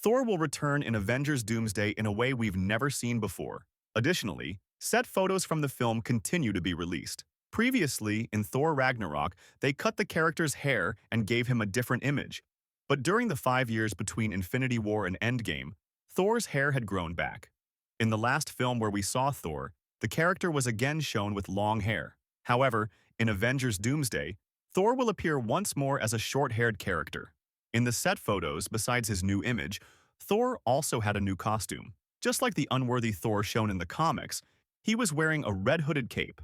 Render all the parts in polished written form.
Thor will return in Avengers Doomsday in a way we've never seen before. Additionally, set photos from the film continue to be released. Previously, in Thor Ragnarok, they cut the character's hair and gave him a different image. But during the 5 years between Infinity War and Endgame, Thor's hair had grown back. In the last film where we saw Thor, the character was again shown with long hair. However, in Avengers Doomsday, Thor will appear once more as a short-haired character. In the set photos, besides his new image, Thor also had a new costume. Just like the unworthy Thor shown in the comics, he was wearing a red hooded cape.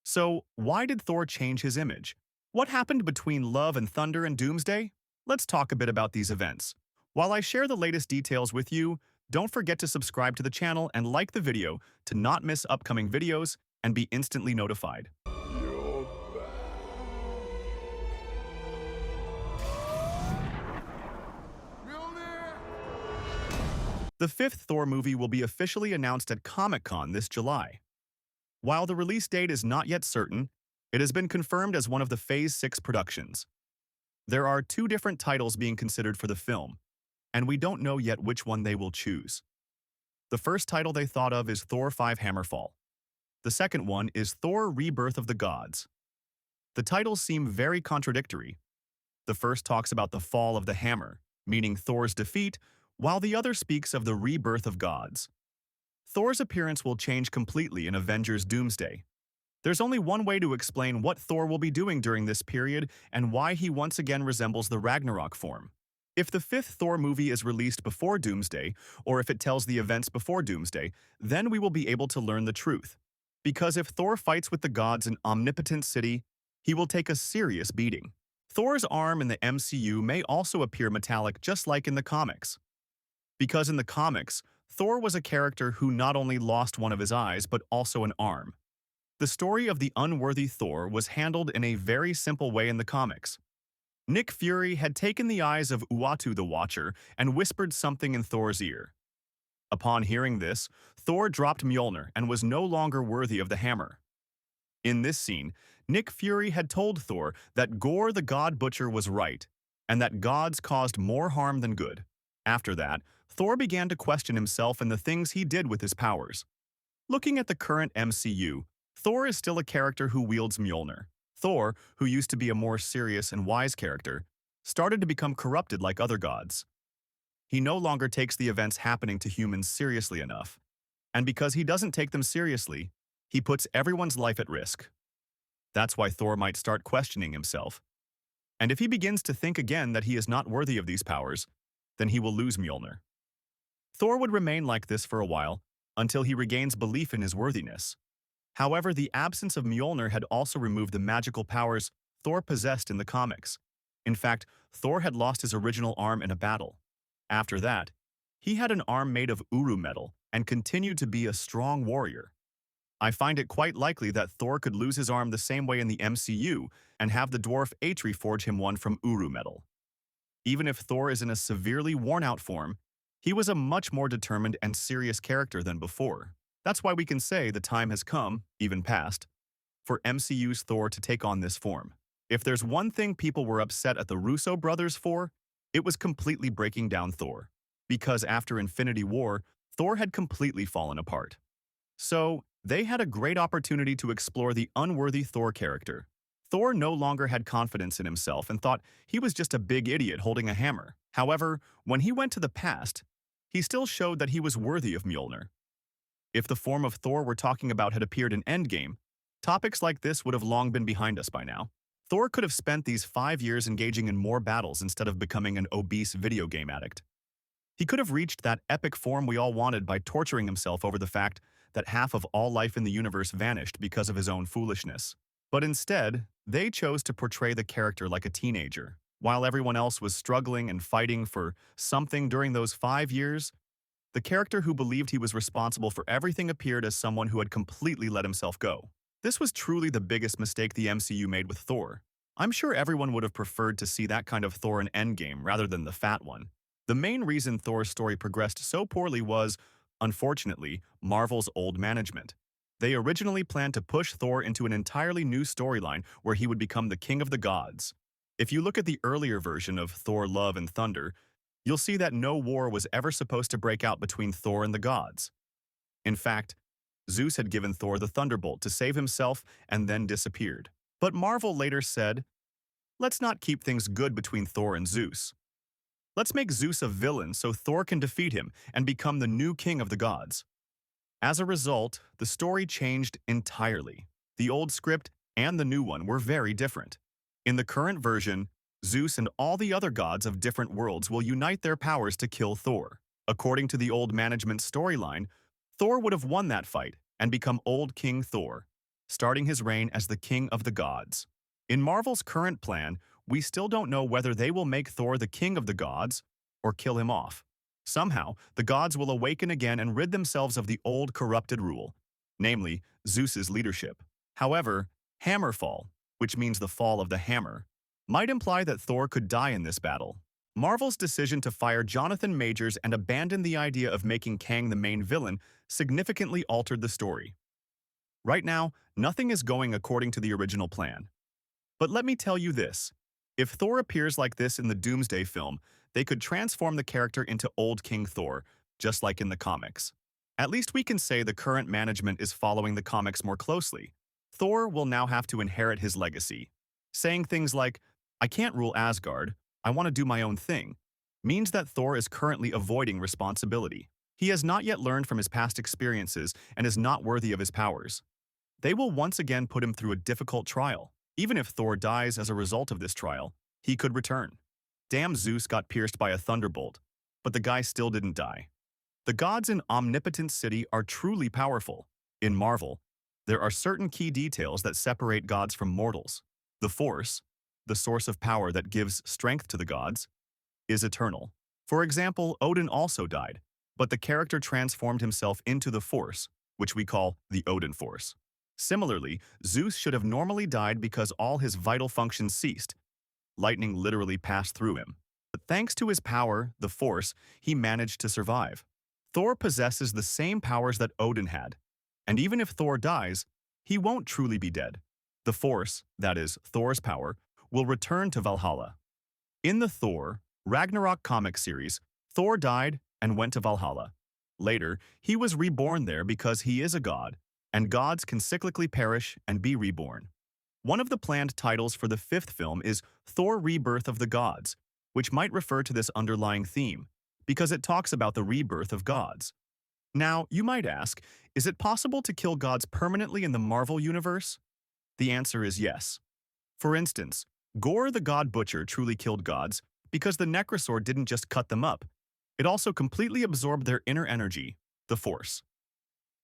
So, why did Thor change his image? What happened between Love and Thunder and Doomsday? Let's talk a bit about these events. While I share the latest details with you, don't forget to subscribe to the channel and like the video to not miss upcoming videos and be instantly notified. The fifth Thor movie will be officially announced at Comic-Con this July. While the release date is not yet certain, it has been confirmed as one of the Phase 6 productions. There are 2 different titles being considered for the film, and we don't know yet which one they will choose. The first title they thought of is Thor 5 Hammerfall. The second one is Thor Rebirth of the Gods. The titles seem very contradictory. The first talks about the fall of the hammer, meaning Thor's defeat, while the other speaks of the rebirth of gods. Thor's appearance will change completely in Avengers Doomsday. There's only one way to explain what Thor will be doing during this period and why he once again resembles the Ragnarok form. If the fifth Thor movie is released before Doomsday, or if it tells the events before Doomsday, then we will be able to learn the truth. Because if Thor fights with the gods in Omnipotent City, he will take a serious beating. Thor's arm in the MCU may also appear metallic just like in the comics. Because in the comics, Thor was a character who not only lost one of his eyes but also an arm. The story of the unworthy Thor was handled in a very simple way in the comics. Nick Fury had taken the eyes of Uatu the Watcher and whispered something in Thor's ear. Upon hearing this, Thor dropped Mjolnir and was no longer worthy of the hammer. In this scene, Nick Fury had told Thor that Gore the God Butcher was right, and that gods caused more harm than good. After that, Thor began to question himself and the things he did with his powers. Looking at the current MCU, Thor is still a character who wields Mjolnir. Thor, who used to be a more serious and wise character, started to become corrupted like other gods. He no longer takes the events happening to humans seriously enough. And because he doesn't take them seriously, he puts everyone's life at risk. That's why Thor might start questioning himself. And if he begins to think again that he is not worthy of these powers, then he will lose Mjolnir. Thor would remain like this for a while, until he regains belief in his worthiness. However, the absence of Mjolnir had also removed the magical powers Thor possessed in the comics. In fact, Thor had lost his original arm in a battle. After that, he had an arm made of Uru metal and continued to be a strong warrior. I find it quite likely that Thor could lose his arm the same way in the MCU and have the dwarf Atri forge him one from Uru metal. Even if Thor is in a severely worn-out form, he was a much more determined and serious character than before. That's why we can say the time has come, even past, for MCU's Thor to take on this form. If there's one thing people were upset at the Russo brothers for, it was completely breaking down Thor. Because after Infinity War, Thor had completely fallen apart. So, they had a great opportunity to explore the unworthy Thor character. Thor no longer had confidence in himself and thought he was just a big idiot holding a hammer. However, when he went to the past, he still showed that he was worthy of Mjolnir. If the form of Thor we're talking about had appeared in Endgame, topics like this would have long been behind us by now. Thor could have spent these 5 years engaging in more battles instead of becoming an obese video game addict. He could have reached that epic form we all wanted by torturing himself over the fact that half of all life in the universe vanished because of his own foolishness. But instead, they chose to portray the character like a teenager. While everyone else was struggling and fighting for something during those 5 years, the character who believed he was responsible for everything appeared as someone who had completely let himself go. This was truly the biggest mistake the MCU made with Thor. I'm sure everyone would have preferred to see that kind of Thor in Endgame rather than the fat one. The main reason Thor's story progressed so poorly was, unfortunately, Marvel's old management. They originally planned to push Thor into an entirely new storyline where he would become the king of the gods. If you look at the earlier version of Thor Love and Thunder, you'll see that no war was ever supposed to break out between Thor and the gods. In fact, Zeus had given Thor the thunderbolt to save himself and then disappeared. But Marvel later said, let's not keep things good between Thor and Zeus. Let's make Zeus a villain so Thor can defeat him and become the new king of the gods. As a result, the story changed entirely. The old script and the new one were very different. In the current version, Zeus and all the other gods of different worlds will unite their powers to kill Thor. According to the old management storyline, Thor would have won that fight and become Old King Thor, starting his reign as the king of the gods. In Marvel's current plan, we still don't know whether they will make Thor the king of the gods or kill him off. Somehow, the gods will awaken again and rid themselves of the old corrupted rule, namely Zeus's leadership. However, Hammerfall, which means the fall of the hammer, might imply that Thor could die in this battle. Marvel's decision to fire Jonathan Majors and abandon the idea of making Kang the main villain significantly altered the story. Right now, nothing is going according to the original plan. But let me tell you this. If Thor appears like this in the Doomsday film, they could transform the character into Old King Thor, just like in the comics. At least we can say the current management is following the comics more closely. Thor will now have to inherit his legacy. Saying things like, I can't rule Asgard, I want to do my own thing, means that Thor is currently avoiding responsibility. He has not yet learned from his past experiences and is not worthy of his powers. They will once again put him through a difficult trial. Even if Thor dies as a result of this trial, he could return. Damn, Zeus got pierced by a thunderbolt, but the guy still didn't die. The gods in Omnipotent City are truly powerful. In Marvel, there are certain key details that separate gods from mortals. The Force, the source of power that gives strength to the gods, is eternal. For example, Odin also died, but the character transformed himself into the Force, which we call the Odin Force. Similarly, Zeus should have normally died because all his vital functions ceased. Lightning literally passed through him. But thanks to his power, the Force, he managed to survive. Thor possesses the same powers that Odin had, and even if Thor dies, he won't truly be dead. The Force, that is, Thor's power, will return to Valhalla. In the Thor Ragnarok comic series, Thor died and went to Valhalla. Later, he was reborn there because he is a god, and gods can cyclically perish and be reborn. One of the planned titles for the fifth film is Thor Rebirth of the Gods, which might refer to this underlying theme, because it talks about the rebirth of gods. Now, you might ask, is it possible to kill gods permanently in the Marvel universe? The answer is yes. For instance, Gore the God Butcher truly killed gods because the Necrosword didn't just cut them up, it also completely absorbed their inner energy, the Force.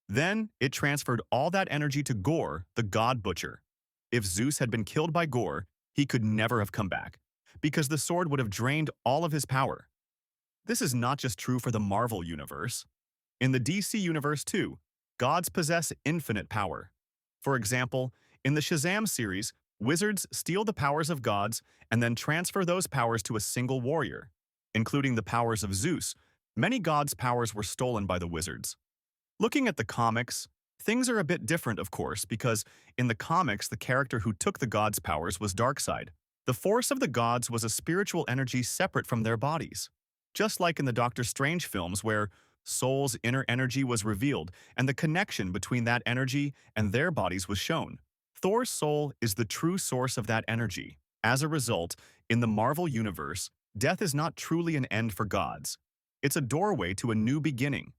Then, it transferred all that energy to Gore, the God Butcher. If Zeus had been killed by Gore, he could never have come back, because the sword would have drained all of his power. This is not just true for the Marvel universe. In the DC universe too, gods possess infinite power. For example, in the Shazam series, wizards steal the powers of gods and then transfer those powers to a single warrior. Including the powers of Zeus, many gods' powers were stolen by the wizards. Looking at the comics, things are a bit different, of course, because in the comics, the character who took the gods' powers was Darkseid. The force of the gods was a spiritual energy separate from their bodies. Just like in the Doctor Strange films where Soul's inner energy was revealed and the connection between that energy and their bodies was shown. Thor's soul is the true source of that energy. As a result, in the Marvel universe, death is not truly an end for gods. It's a doorway to a new beginning.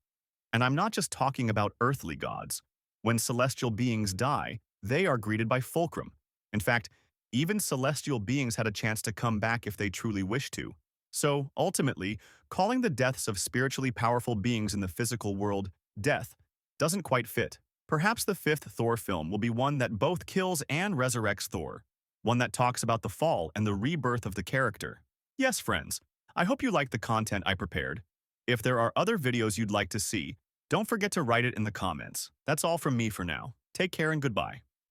And I'm not just talking about earthly gods. When celestial beings die, they are greeted by fulcrum. In fact, even celestial beings had a chance to come back if they truly wished to. So, ultimately, calling the deaths of spiritually powerful beings in the physical world death doesn't quite fit. Perhaps the fifth Thor film will be one that both kills and resurrects Thor, one that talks about the fall and the rebirth of the character. Yes, friends, I hope you liked the content I prepared. If there are other videos you'd like to see, don't forget to write it in the comments. That's all from me for now. Take care and goodbye.